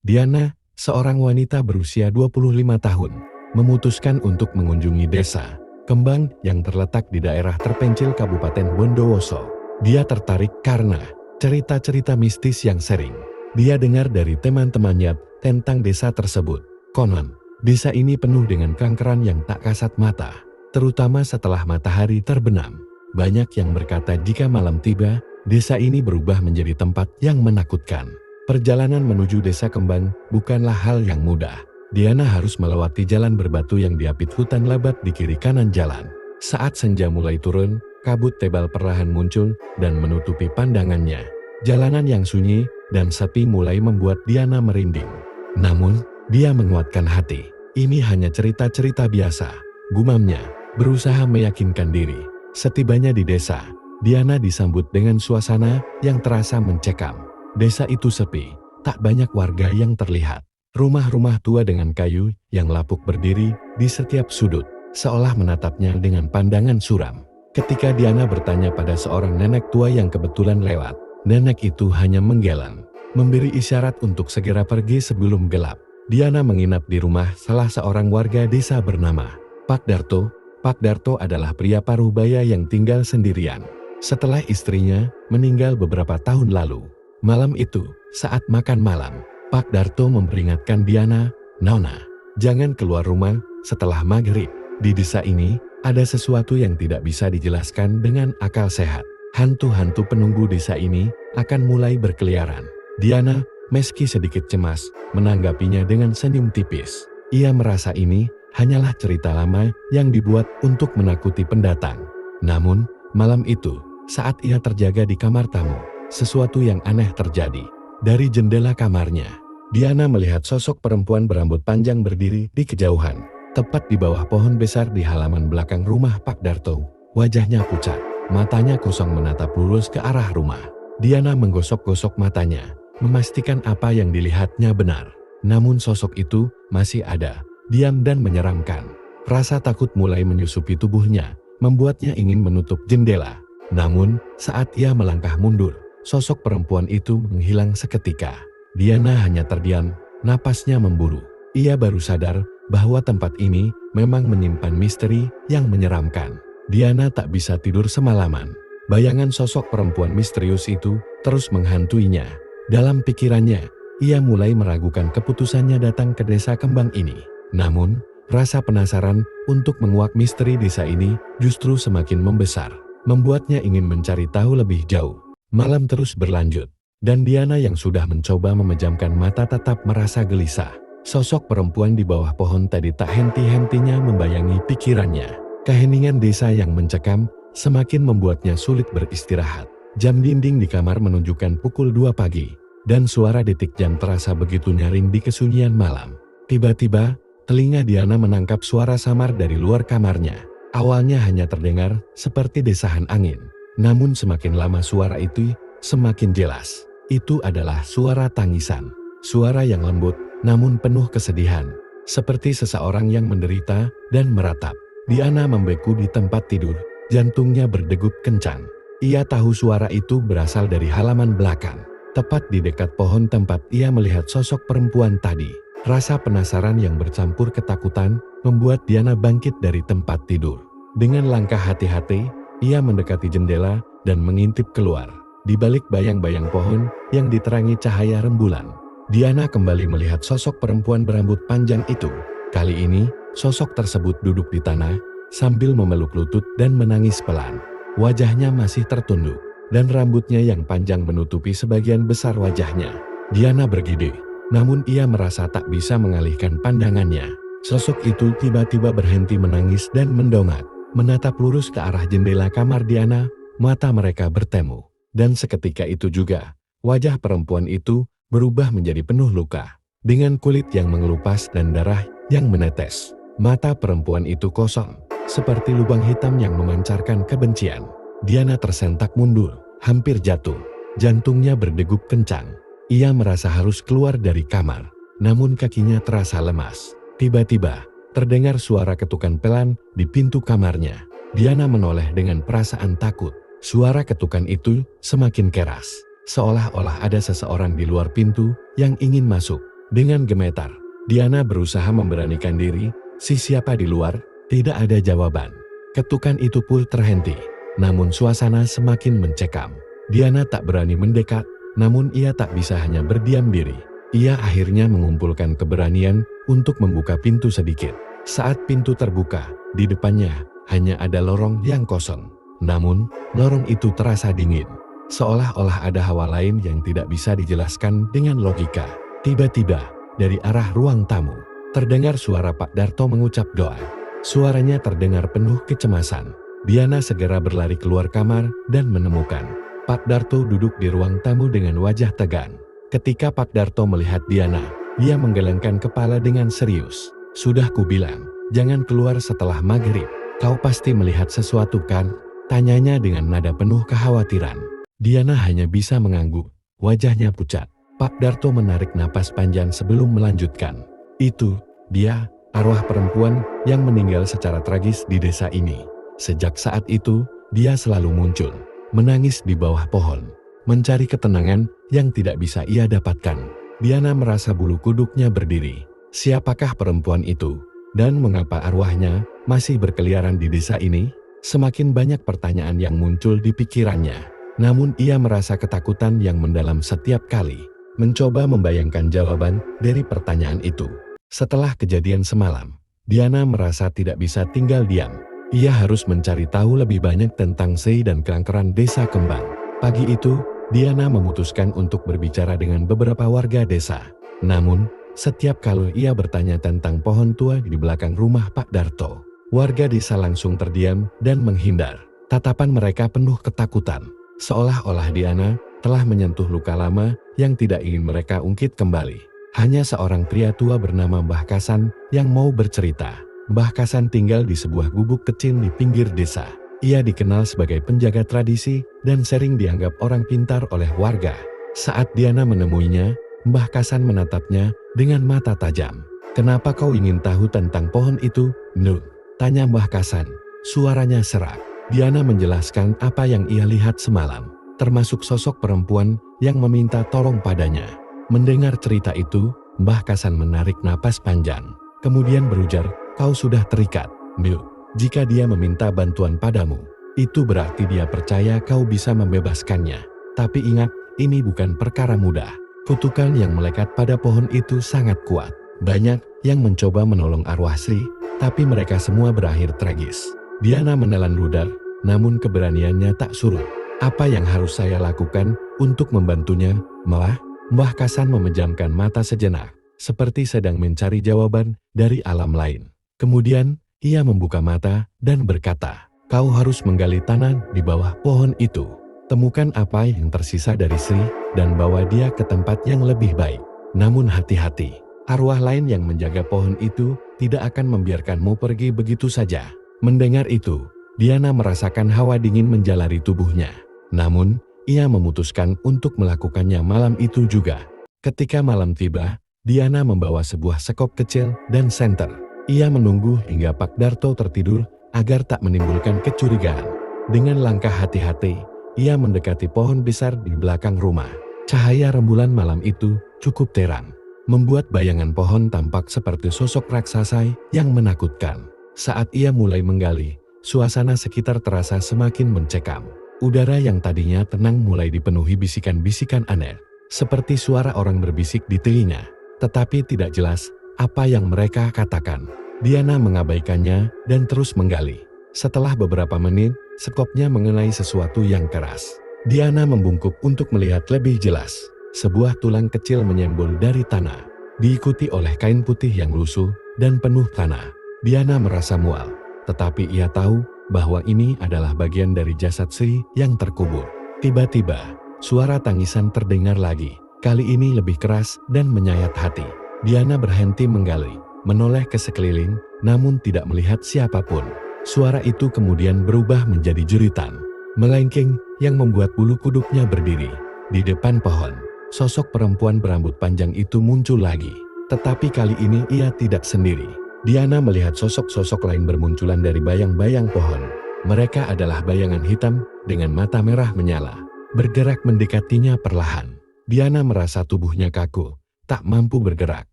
Diana, seorang wanita berusia 25 tahun, memutuskan untuk mengunjungi desa Kembang yang terletak di daerah terpencil Kabupaten Bondowoso. Dia tertarik karena cerita-cerita mistis yang sering dia dengar dari teman-temannya tentang desa tersebut. Konon, desa ini penuh dengan keangkeran yang tak kasat mata, terutama setelah matahari terbenam. Banyak yang berkata jika malam tiba, desa ini berubah menjadi tempat yang menakutkan. Perjalanan menuju desa Kembang bukanlah hal yang mudah. Diana harus melewati jalan berbatu yang diapit hutan lebat di kiri kanan jalan. Saat senja mulai turun, kabut tebal perlahan muncul dan menutupi pandangannya. Jalanan yang sunyi dan sepi mulai membuat Diana merinding. Namun, dia menguatkan hati. Ini hanya cerita-cerita biasa, gumamnya, berusaha meyakinkan diri. Setibanya di desa, Diana disambut dengan suasana yang terasa mencekam. Desa itu sepi, tak banyak warga yang terlihat. Rumah-rumah tua dengan kayu yang lapuk berdiri di setiap sudut, seolah menatapnya dengan pandangan suram. Ketika Diana bertanya pada seorang nenek tua yang kebetulan lewat, nenek itu hanya menggeleng, memberi isyarat untuk segera pergi sebelum gelap. Diana menginap di rumah salah seorang warga desa bernama Pak Darto. Pak Darto adalah pria parubaya yang tinggal sendirian setelah istrinya meninggal beberapa tahun lalu. Malam itu, saat makan malam, Pak Darto memperingatkan Diana, "Nona, jangan keluar rumah setelah maghrib. Di desa ini, ada sesuatu yang tidak bisa dijelaskan dengan akal sehat. Hantu-hantu penunggu desa ini akan mulai berkeliaran." Diana, meski sedikit cemas, menanggapinya dengan senyum tipis. Ia merasa ini hanyalah cerita lama yang dibuat untuk menakuti pendatang. Namun, malam itu, saat ia terjaga di kamar tamu, sesuatu yang aneh terjadi. Dari jendela kamarnya, Diana melihat sosok perempuan berambut panjang berdiri di kejauhan, tepat di bawah pohon besar di halaman belakang rumah Pak Darto. Wajahnya pucat, matanya kosong menatap lurus ke arah rumah. Diana menggosok-gosok matanya, memastikan apa yang dilihatnya benar. Namun sosok itu masih ada, diam dan menyeramkan. Rasa takut mulai menyusupi tubuhnya, membuatnya ingin menutup jendela. Namun, saat ia melangkah mundur, sosok perempuan itu menghilang seketika. Diana hanya terdiam, napasnya memburu. Ia baru sadar bahwa tempat ini memang menyimpan misteri yang menyeramkan. Diana tak bisa tidur semalaman. Bayangan sosok perempuan misterius itu terus menghantuinya. Dalam pikirannya, ia mulai meragukan keputusannya datang ke desa Kembang ini. Namun, rasa penasaran untuk menguak misteri desa ini justru semakin membesar, membuatnya ingin mencari tahu lebih jauh. Malam terus berlanjut, dan Diana yang sudah mencoba memejamkan mata tetap merasa gelisah. Sosok perempuan di bawah pohon tadi tak henti-hentinya membayangi pikirannya. Keheningan desa yang mencekam semakin membuatnya sulit beristirahat. Jam dinding di kamar menunjukkan pukul 2 pagi, dan suara detik jam terasa begitu nyaring di kesunyian malam. Tiba-tiba, telinga Diana menangkap suara samar dari luar kamarnya. Awalnya hanya terdengar seperti desahan angin. Namun semakin lama suara itu semakin jelas. Itu adalah suara tangisan. Suara yang lembut namun penuh kesedihan. Seperti seseorang yang menderita dan meratap. Diana membeku di tempat tidur. Jantungnya berdegup kencang. Ia tahu suara itu berasal dari halaman belakang. Tepat di dekat pohon tempat ia melihat sosok perempuan tadi. Rasa penasaran yang bercampur ketakutan membuat Diana bangkit dari tempat tidur. Dengan langkah hati-hati, ia mendekati jendela dan mengintip keluar. Di balik bayang-bayang pohon yang diterangi cahaya rembulan, Diana kembali melihat sosok perempuan berambut panjang itu. Kali ini, sosok tersebut duduk di tanah sambil memeluk lutut dan menangis pelan. Wajahnya masih tertunduk, dan rambutnya yang panjang menutupi sebagian besar wajahnya. Diana bergidik, namun ia merasa tak bisa mengalihkan pandangannya. Sosok itu tiba-tiba berhenti menangis dan mendongak. Menatap lurus ke arah jendela kamar Diana, mata mereka bertemu. Dan seketika itu juga, wajah perempuan itu berubah menjadi penuh luka. Dengan kulit yang mengelupas dan darah yang menetes. Mata perempuan itu kosong, seperti lubang hitam yang memancarkan kebencian. Diana tersentak mundur, hampir jatuh. Jantungnya berdegup kencang. Ia merasa harus keluar dari kamar, namun kakinya terasa lemas. Tiba-tiba, terdengar suara ketukan pelan di pintu kamarnya. Diana menoleh dengan perasaan takut. Suara ketukan itu semakin keras, seolah-olah ada seseorang di luar pintu yang ingin masuk. Dengan gemetar, Diana berusaha memberanikan diri. Siapa di luar? Tidak ada jawaban. Ketukan itu pun terhenti. Namun suasana semakin mencekam. Diana tak berani mendekat, namun ia tak bisa hanya berdiam diri. Ia akhirnya mengumpulkan keberanian untuk membuka pintu sedikit. Saat pintu terbuka, di depannya hanya ada lorong yang kosong. Namun, lorong itu terasa dingin. Seolah-olah ada hawa lain yang tidak bisa dijelaskan dengan logika. Tiba-tiba, dari arah ruang tamu, terdengar suara Pak Darto mengucap doa. Suaranya terdengar penuh kecemasan. Diana segera berlari keluar kamar dan menemukan Pak Darto duduk di ruang tamu dengan wajah tegang. Ketika Pak Darto melihat Diana, dia menggelengkan kepala dengan serius. "Sudah kubilang, jangan keluar setelah maghrib. Kau pasti melihat sesuatu kan?" tanyanya dengan nada penuh kekhawatiran. Diana hanya bisa mengangguk, wajahnya pucat. Pak Darto menarik napas panjang sebelum melanjutkan. "Itu, dia, arwah perempuan yang meninggal secara tragis di desa ini. Sejak saat itu, dia selalu muncul, menangis di bawah pohon, mencari ketenangan yang tidak bisa ia dapatkan." Diana merasa bulu kuduknya berdiri. Siapakah perempuan itu? Dan mengapa arwahnya masih berkeliaran di desa ini? Semakin banyak pertanyaan yang muncul di pikirannya. Namun ia merasa ketakutan yang mendalam setiap kali mencoba membayangkan jawaban dari pertanyaan itu. Setelah kejadian semalam, Diana merasa tidak bisa tinggal diam. Ia harus mencari tahu lebih banyak tentang Sei dan keangkeran desa Kembang. Pagi itu, Diana memutuskan untuk berbicara dengan beberapa warga desa. Namun, setiap kali ia bertanya tentang pohon tua di belakang rumah Pak Darto, warga desa langsung terdiam dan menghindar. Tatapan mereka penuh ketakutan, seolah-olah Diana telah menyentuh luka lama yang tidak ingin mereka ungkit kembali. Hanya seorang pria tua bernama Mbah Kasan yang mau bercerita. Mbah Kasan tinggal di sebuah gubuk kecil di pinggir desa. Ia dikenal sebagai penjaga tradisi dan sering dianggap orang pintar oleh warga. Saat Diana menemuinya, Mbah Kasan menatapnya dengan mata tajam. "Kenapa kau ingin tahu tentang pohon itu, Nur?" tanya Mbah Kasan. Suaranya serak. Diana menjelaskan apa yang ia lihat semalam, termasuk sosok perempuan yang meminta tolong padanya. Mendengar cerita itu, Mbah Kasan menarik napas panjang. Kemudian berujar, "Kau sudah terikat, Nur. Jika dia meminta bantuan padamu, itu berarti dia percaya kau bisa membebaskannya. Tapi ingat, ini bukan perkara mudah. Kutukan yang melekat pada pohon itu sangat kuat. Banyak yang mencoba menolong arwah Sri, tapi mereka semua berakhir tragis." Diana menelan ludah, namun keberaniannya tak surut. "Apa yang harus saya lakukan untuk membantunya, Mbah?" Mbah Kasan memejamkan mata sejenak, seperti sedang mencari jawaban dari alam lain. Kemudian, ia membuka mata dan berkata, "Kau harus menggali tanah di bawah pohon itu. Temukan apa yang tersisa dari Sri dan bawa dia ke tempat yang lebih baik. Namun hati-hati, arwah lain yang menjaga pohon itu tidak akan membiarkanmu pergi begitu saja." Mendengar itu, Diana merasakan hawa dingin menjalari tubuhnya. Namun, ia memutuskan untuk melakukannya malam itu juga. Ketika malam tiba, Diana membawa sebuah sekop kecil dan senter. Ia menunggu hingga Pak Darto tertidur agar tak menimbulkan kecurigaan. Dengan langkah hati-hati, ia mendekati pohon besar di belakang rumah. Cahaya rembulan malam itu cukup terang, membuat bayangan pohon tampak seperti sosok raksasa yang menakutkan. Saat ia mulai menggali, suasana sekitar terasa semakin mencekam. Udara yang tadinya tenang mulai dipenuhi bisikan-bisikan aneh, seperti suara orang berbisik di telinga, tetapi tidak jelas apa yang mereka katakan. Diana mengabaikannya dan terus menggali. Setelah beberapa menit, sekopnya mengenai sesuatu yang keras. Diana membungkuk untuk melihat lebih jelas. Sebuah tulang kecil menyembul dari tanah, diikuti oleh kain putih yang lusuh dan penuh tanah. Diana merasa mual, tetapi ia tahu bahwa ini adalah bagian dari jasad Sri yang terkubur. Tiba-tiba, suara tangisan terdengar lagi. Kali ini lebih keras dan menyayat hati. Diana berhenti menggali, menoleh ke sekeliling, namun tidak melihat siapapun. Suara itu kemudian berubah menjadi jeritan melengking yang membuat bulu kuduknya berdiri. Di depan pohon, sosok perempuan berambut panjang itu muncul lagi. Tetapi kali ini ia tidak sendiri. Diana melihat sosok-sosok lain bermunculan dari bayang-bayang pohon. Mereka adalah bayangan hitam dengan mata merah menyala, bergerak mendekatinya perlahan. Diana merasa tubuhnya kaku, tak mampu bergerak.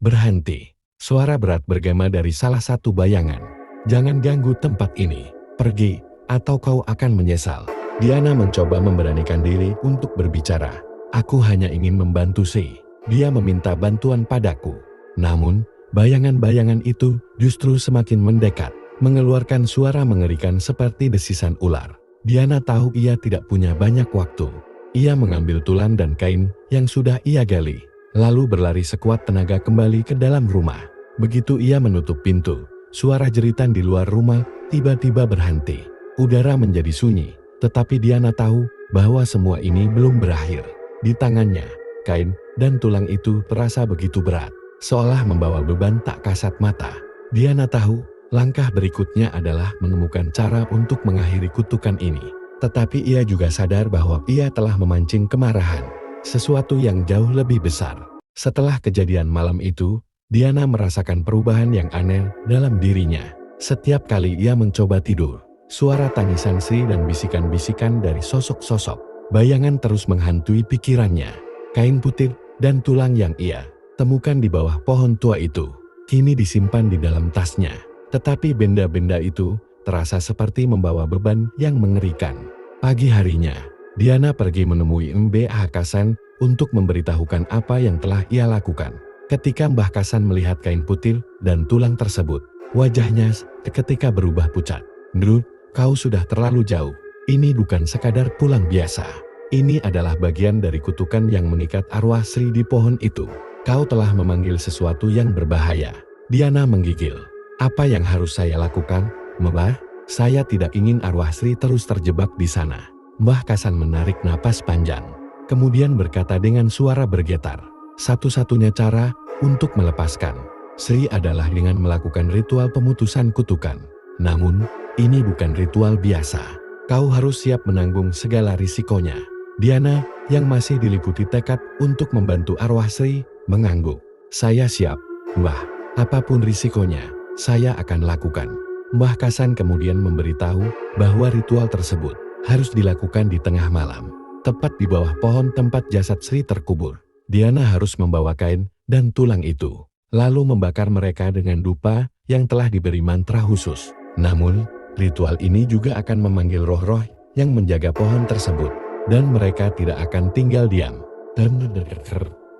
Berhenti. Suara berat bergema dari salah satu bayangan. Jangan ganggu tempat ini. Pergi, atau kau akan menyesal. Diana mencoba memberanikan diri untuk berbicara. Aku hanya ingin membantu Si. Dia meminta bantuan padaku. Namun, bayangan-bayangan itu justru semakin mendekat, mengeluarkan suara mengerikan seperti desisan ular. Diana tahu ia tidak punya banyak waktu. Ia mengambil tulang dan kain yang sudah ia gali, lalu berlari sekuat tenaga kembali ke dalam rumah. Begitu ia menutup pintu, suara jeritan di luar rumah tiba-tiba berhenti. Udara menjadi sunyi, tetapi Diana tahu bahwa semua ini belum berakhir. Di tangannya, kain dan tulang itu terasa begitu berat, seolah membawa beban tak kasat mata. Diana tahu langkah berikutnya adalah menemukan cara untuk mengakhiri kutukan ini. Tetapi ia juga sadar bahwa ia telah memancing kemarahan, sesuatu yang jauh lebih besar. Setelah kejadian malam itu, Diana merasakan perubahan yang aneh dalam dirinya. Setiap kali ia mencoba tidur, suara tangisan Sri dan bisikan-bisikan dari sosok-sosok bayangan terus menghantui pikirannya. Kain putih dan tulang yang ia temukan di bawah pohon tua itu kini disimpan di dalam tasnya. Tetapi benda-benda itu terasa seperti membawa beban yang mengerikan. Pagi harinya, Diana pergi menemui Mbah Kasan untuk memberitahukan apa yang telah ia lakukan. Ketika Mbah Kasan melihat kain putih dan tulang tersebut, wajahnya seketika berubah pucat. "Ndrut, kau sudah terlalu jauh. Ini bukan sekadar pulang biasa. Ini adalah bagian dari kutukan yang mengikat arwah Sri di pohon itu. Kau telah memanggil sesuatu yang berbahaya." Diana menggigil. "Apa yang harus saya lakukan, Mbah? Saya tidak ingin arwah Sri terus terjebak di sana." Mbah Kasan menarik napas panjang, kemudian berkata dengan suara bergetar, "Satu-satunya cara untuk melepaskan Sri adalah dengan melakukan ritual pemutusan kutukan. Namun, ini bukan ritual biasa. Kau harus siap menanggung segala risikonya." Diana, yang masih diliputi tekad untuk membantu arwah Sri, mengangguk. "Saya siap, Mbah. Apapun risikonya, saya akan lakukan." Mbah Kasan kemudian memberitahu bahwa ritual tersebut harus dilakukan di tengah malam, tepat di bawah pohon tempat jasad Sri terkubur. Diana harus membawa kain dan tulang itu, lalu membakar mereka dengan dupa yang telah diberi mantra khusus. Namun, ritual ini juga akan memanggil roh-roh yang menjaga pohon tersebut, dan mereka tidak akan tinggal diam.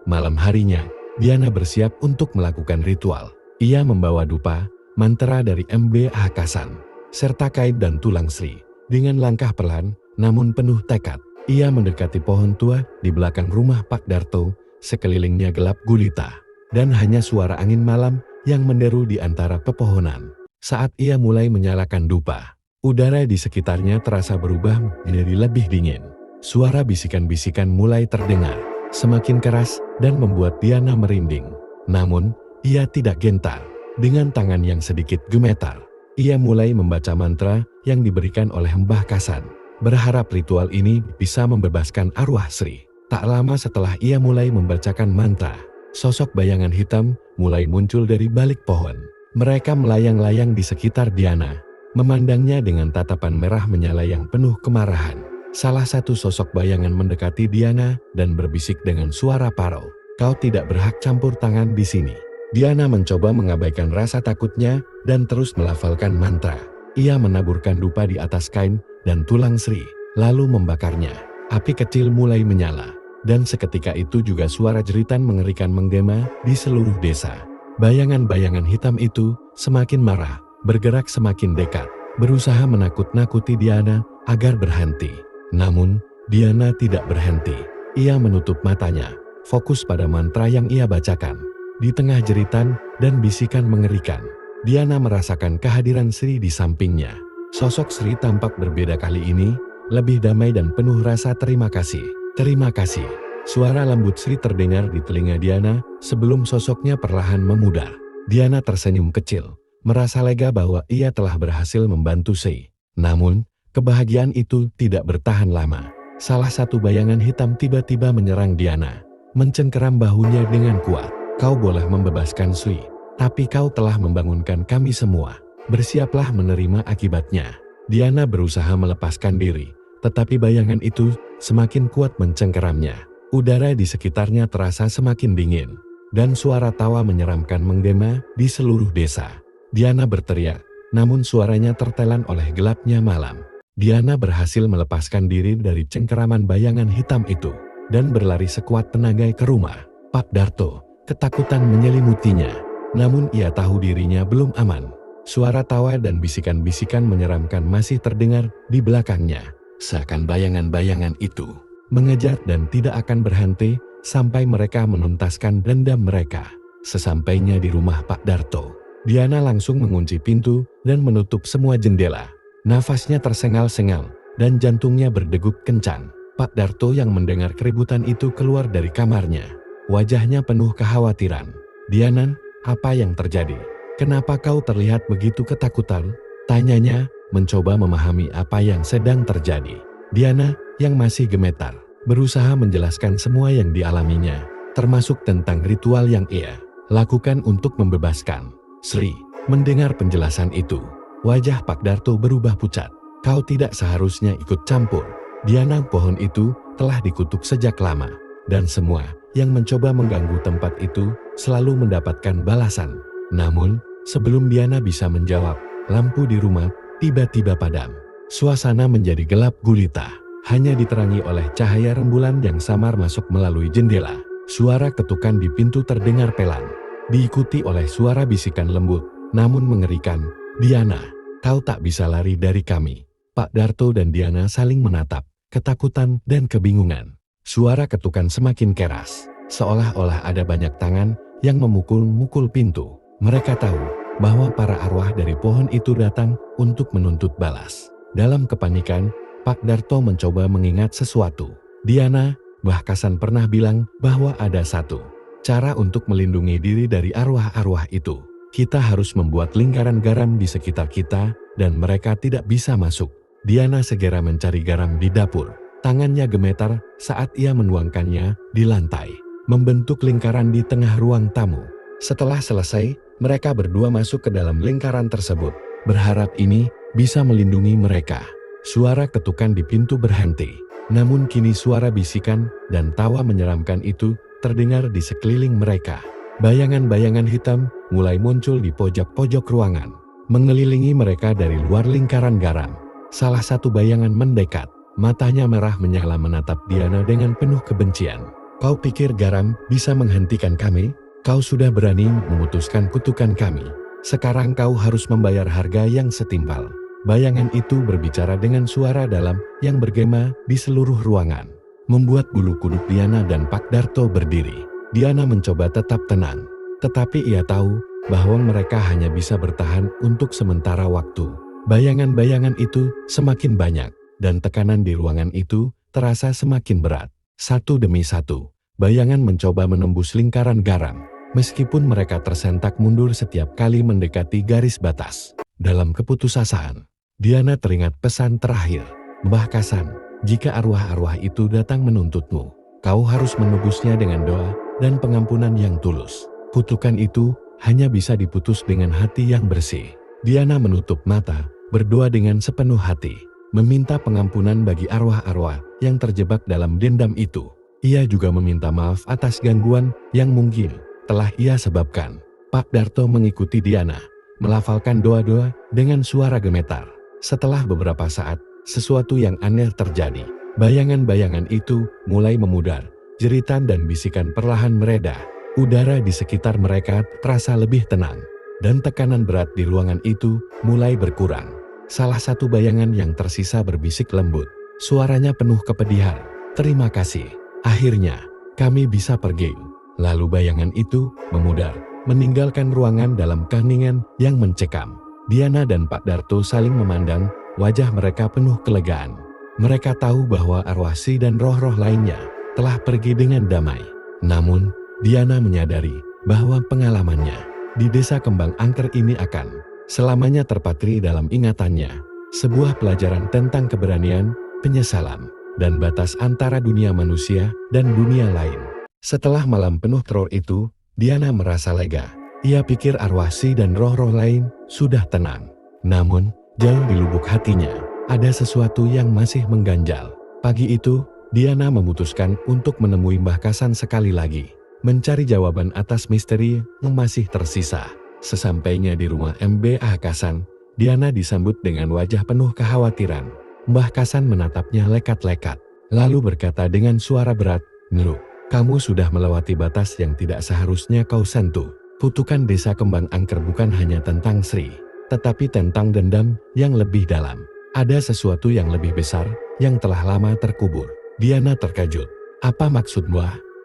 Malam harinya, Diana bersiap untuk melakukan ritual. Ia membawa dupa, mantra dari Mbah Kasan, serta kain dan tulang Sri. Dengan langkah pelan, namun penuh tekad, ia mendekati pohon tua di belakang rumah Pak Darto. Sekelilingnya gelap gulita, dan hanya suara angin malam yang menderu di antara pepohonan. Saat ia mulai menyalakan dupa, udara di sekitarnya terasa berubah menjadi lebih dingin. Suara bisikan-bisikan mulai terdengar, semakin keras dan membuat Diana merinding. Namun, ia tidak gentar. Dengan tangan yang sedikit gemetar, ia mulai membaca mantra yang diberikan oleh Mbah Kasan, berharap ritual ini bisa membebaskan arwah Sri. Tak lama setelah ia mulai membacakan mantra, sosok bayangan hitam mulai muncul dari balik pohon. Mereka melayang-layang di sekitar Diana, memandangnya dengan tatapan merah menyala yang penuh kemarahan. Salah satu sosok bayangan mendekati Diana dan berbisik dengan suara parau, "Kau tidak berhak campur tangan di sini." Diana mencoba mengabaikan rasa takutnya dan terus melafalkan mantra. Ia menaburkan dupa di atas kain dan tulang Sri, lalu membakarnya. Api kecil mulai menyala, dan seketika itu juga suara jeritan mengerikan menggema di seluruh desa. Bayangan-bayangan hitam itu semakin marah, bergerak semakin dekat, berusaha menakut-nakuti Diana agar berhenti. Namun, Diana tidak berhenti. Ia menutup matanya, fokus pada mantra yang ia bacakan. Di tengah jeritan dan bisikan mengerikan, Diana merasakan kehadiran Sri di sampingnya. Sosok Sri tampak berbeda kali ini, lebih damai dan penuh rasa terima kasih. "Terima kasih." Suara lembut Sri terdengar di telinga Diana sebelum sosoknya perlahan memudar. Diana tersenyum kecil, merasa lega bahwa ia telah berhasil membantu Sri. Namun, kebahagiaan itu tidak bertahan lama. Salah satu bayangan hitam tiba-tiba menyerang Diana, mencengkeram bahunya dengan kuat. "Kau boleh membebaskan Sri, tapi kau telah membangunkan kami semua. Bersiaplah menerima akibatnya." Diana berusaha melepaskan diri, tetapi bayangan itu semakin kuat mencengkeramnya. Udara di sekitarnya terasa semakin dingin. dan suara tawa menyeramkan menggema di seluruh desa. Diana berteriak, namun suaranya tertelan oleh gelapnya malam. Diana berhasil melepaskan diri dari cengkeraman bayangan hitam itu dan berlari sekuat tenaga ke rumah Pak Darto. Ketakutan menyelimutinya, namun ia tahu dirinya belum aman. Suara tawa dan bisikan-bisikan menyeramkan masih terdengar di belakangnya. Seakan bayangan-bayangan itu mengejar dan tidak akan berhenti sampai mereka menuntaskan dendam mereka. Sesampainya di rumah Pak Darto, Diana langsung mengunci pintu dan menutup semua jendela. Nafasnya tersengal-sengal dan jantungnya berdegup kencang. Pak Darto yang mendengar keributan itu keluar dari kamarnya. Wajahnya penuh kekhawatiran. "Diana, apa yang terjadi? Kenapa kau terlihat begitu ketakutan?" tanyanya, mencoba memahami apa yang sedang terjadi. Diana, yang masih gemetar, berusaha menjelaskan semua yang dialaminya, termasuk tentang ritual yang ia lakukan untuk membebaskan Sri. Mendengar penjelasan itu, wajah Pak Darto berubah pucat. "Kau tidak seharusnya ikut campur. Diana, pohon itu telah dikutuk sejak lama, dan semua yang mencoba mengganggu tempat itu selalu mendapatkan balasan." Namun, sebelum Diana bisa menjawab, lampu di rumah tiba-tiba padam. Suasana menjadi gelap gulita, hanya diterangi oleh cahaya rembulan yang samar masuk melalui jendela. Suara ketukan di pintu terdengar pelan, diikuti oleh suara bisikan lembut, namun mengerikan. "Diana, kau tak bisa lari dari kami." Pak Darto dan Diana saling menatap, ketakutan dan kebingungan. Suara ketukan semakin keras, seolah-olah ada banyak tangan yang memukul-mukul pintu. Mereka tahu bahwa para arwah dari pohon itu datang untuk menuntut balas. Dalam kepanikan, Pak Darto mencoba mengingat sesuatu. "Diana, Mbah Kasan pernah bilang bahwa ada satu cara untuk melindungi diri dari arwah-arwah itu. Kita harus membuat lingkaran garam di sekitar kita dan mereka tidak bisa masuk." Diana segera mencari garam di dapur. Tangannya gemetar saat ia menuangkannya di lantai, membentuk lingkaran di tengah ruang tamu. Setelah selesai, mereka berdua masuk ke dalam lingkaran tersebut, berharap ini bisa melindungi mereka. Suara ketukan di pintu berhenti, namun kini suara bisikan dan tawa menyeramkan itu terdengar di sekeliling mereka. Bayangan-bayangan hitam mulai muncul di pojok-pojok ruangan, mengelilingi mereka dari luar lingkaran garam. Salah satu bayangan mendekat, matanya merah menyala menatap Diana dengan penuh kebencian. "Kau pikir garam bisa menghentikan kami? Kau sudah berani memutuskan kutukan kami. Sekarang kau harus membayar harga yang setimpal." Bayangan itu berbicara dengan suara dalam yang bergema di seluruh ruangan, membuat bulu kuduk Diana dan Pak Darto berdiri. Diana mencoba tetap tenang, tetapi ia tahu bahwa mereka hanya bisa bertahan untuk sementara waktu. Bayangan-bayangan itu semakin banyak, dan tekanan di ruangan itu terasa semakin berat. Satu demi satu, bayangan mencoba menembus lingkaran garam. Meskipun mereka tersentak mundur setiap kali mendekati garis batas. Dalam keputusasaan, Diana teringat pesan terakhir, "Mbah Kasan, jika arwah-arwah itu datang menuntutmu, kau harus menebusnya dengan doa dan pengampunan yang tulus. Kutukan itu hanya bisa diputus dengan hati yang bersih." Diana menutup mata, berdoa dengan sepenuh hati, meminta pengampunan bagi arwah-arwah yang terjebak dalam dendam itu. Ia juga meminta maaf atas gangguan yang mungkin telah ia sebabkan. Pak Darto mengikuti Diana, melafalkan doa-doa dengan suara gemetar. Setelah beberapa saat, sesuatu yang aneh terjadi. Bayangan-bayangan itu mulai memudar, jeritan dan bisikan perlahan mereda. Udara di sekitar mereka terasa lebih tenang, dan tekanan berat di ruangan itu mulai berkurang. Salah satu bayangan yang tersisa berbisik lembut, suaranya penuh kepedihan, "Terima kasih, akhirnya kami bisa pergi." Lalu bayangan itu memudar, meninggalkan ruangan dalam keheningan yang mencekam. Diana dan Pak Darto saling memandang, wajah mereka penuh kelegaan. Mereka tahu bahwa arwah Si dan roh-roh lainnya telah pergi dengan damai. Namun, Diana menyadari bahwa pengalamannya di desa Kembang Angker ini akan selamanya terpatri dalam ingatannya. Sebuah pelajaran tentang keberanian, penyesalan, dan batas antara dunia manusia dan dunia lain. Setelah malam penuh teror itu, Diana merasa lega. Ia pikir arwah Si dan roh-roh lain sudah tenang. Namun, jauh di lubuk hatinya, ada sesuatu yang masih mengganjal. Pagi itu, Diana memutuskan untuk menemui Mbah Kasan sekali lagi. mencari jawaban atas misteri yang masih tersisa. Sesampainya di rumah Mbah Kasan, Diana disambut dengan wajah penuh kekhawatiran. Mbah Kasan menatapnya lekat-lekat, lalu berkata dengan suara berat, "Nuruk, kamu sudah melewati batas yang tidak seharusnya kau sentuh. Kutukan desa Kembang Angker bukan hanya tentang Sri, tetapi tentang dendam yang lebih dalam. Ada sesuatu yang lebih besar, yang telah lama terkubur." Diana terkejut. "Apa maksudmu?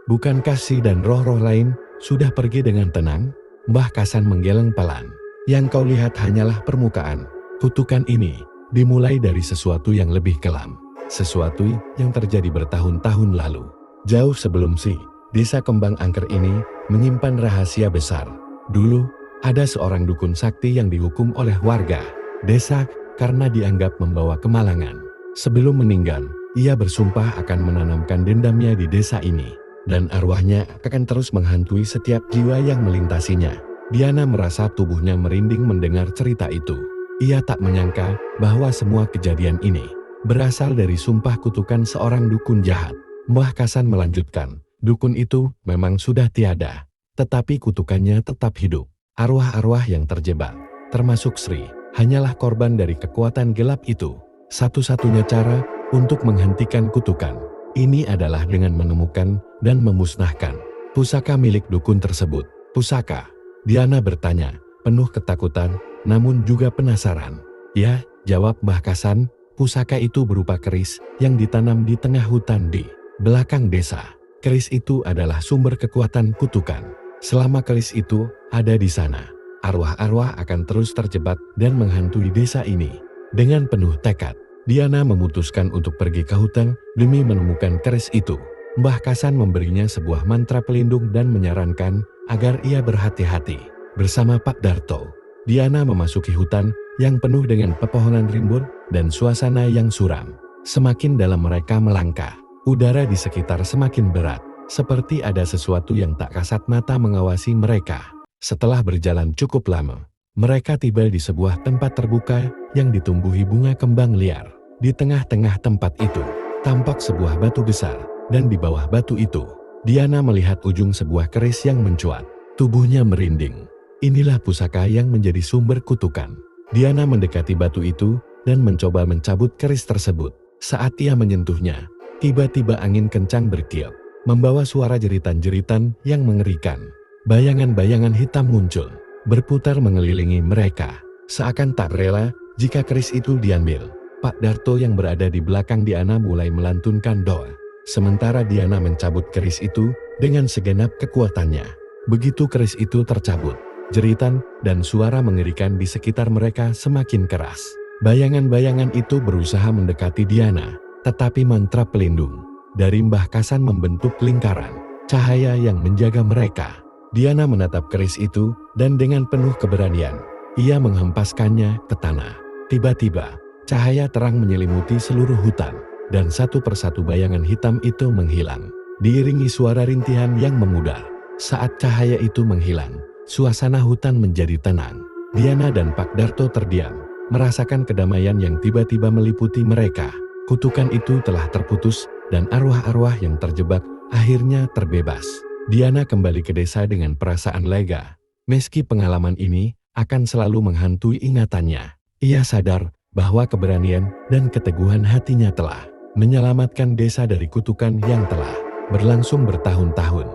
Bukankah Si dan roh-roh lain sudah pergi dengan tenang?" Mbah Kasan menggeleng pelan. "Yang kau lihat hanyalah permukaan. Kutukan ini dimulai dari sesuatu yang lebih kelam. Sesuatu yang terjadi bertahun-tahun lalu. Jauh sebelum Si, desa Kembang Angker ini menyimpan rahasia besar. Dulu, ada seorang dukun sakti yang dihukum oleh warga desa karena dianggap membawa kemalangan. Sebelum meninggal, ia bersumpah akan menanamkan dendamnya di desa ini, dan arwahnya akan terus menghantui setiap jiwa yang melintasinya." Diana merasa tubuhnya merinding mendengar cerita itu. Ia tak menyangka bahwa semua kejadian ini berasal dari sumpah kutukan seorang dukun jahat. Mbah Kasan melanjutkan, "Dukun itu memang sudah tiada, tetapi kutukannya tetap hidup. Arwah-arwah yang terjebak, termasuk Sri, hanyalah korban dari kekuatan gelap itu. Satu-satunya cara untuk menghentikan kutukan ini adalah dengan menemukan dan memusnahkan pusaka milik dukun tersebut." "Pusaka?" Diana bertanya, penuh ketakutan, namun juga penasaran. "Ya," jawab Mbah Kasan, "pusaka itu berupa keris yang ditanam di tengah hutan di belakang desa. Keris itu adalah sumber kekuatan kutukan. Selama keris itu ada di sana, arwah-arwah akan terus terjebak dan menghantui desa ini." Dengan penuh tekad, Diana memutuskan untuk pergi ke hutan demi menemukan keris itu. Mbah Kasan memberinya sebuah mantra pelindung dan menyarankan agar ia berhati-hati. Bersama Pak Darto, Diana memasuki hutan yang penuh dengan pepohonan rimbun dan suasana yang suram. Semakin dalam mereka melangkah, udara di sekitar semakin berat, seperti ada sesuatu yang tak kasat mata mengawasi mereka. Setelah berjalan cukup lama, mereka tiba di sebuah tempat terbuka yang ditumbuhi bunga kembang liar. Di tengah-tengah tempat itu, tampak sebuah batu besar, dan di bawah batu itu, Diana melihat ujung sebuah keris yang mencuat. Tubuhnya merinding. Inilah pusaka yang menjadi sumber kutukan. Diana mendekati batu itu dan mencoba mencabut keris tersebut. Saat ia menyentuhnya, tiba-tiba angin kencang bertiup, membawa suara jeritan-jeritan yang mengerikan. Bayangan-bayangan hitam muncul, berputar mengelilingi mereka, seakan tak rela jika keris itu diambil. Pak Darto yang berada di belakang Diana mulai melantunkan doa, sementara Diana mencabut keris itu dengan segenap kekuatannya. Begitu keris itu tercabut, jeritan dan suara mengerikan di sekitar mereka semakin keras. Bayangan-bayangan itu berusaha mendekati Diana, tetapi mantra pelindung dari Mbah Kasan membentuk lingkaran cahaya yang menjaga mereka. Diana menatap keris itu dan dengan penuh keberanian, ia menghempaskannya ke tanah. Tiba-tiba, cahaya terang menyelimuti seluruh hutan, dan satu persatu bayangan hitam itu menghilang, diiringi suara rintihan yang memudar. Saat cahaya itu menghilang, suasana hutan menjadi tenang. Diana dan Pak Darto terdiam, merasakan kedamaian yang tiba-tiba meliputi mereka. Kutukan itu telah terputus, dan arwah-arwah yang terjebak akhirnya terbebas. Diana kembali ke desa dengan perasaan lega. Meski pengalaman ini akan selalu menghantui ingatannya, ia sadar bahwa keberanian dan keteguhan hatinya telah menyelamatkan desa dari kutukan yang telah berlangsung bertahun-tahun.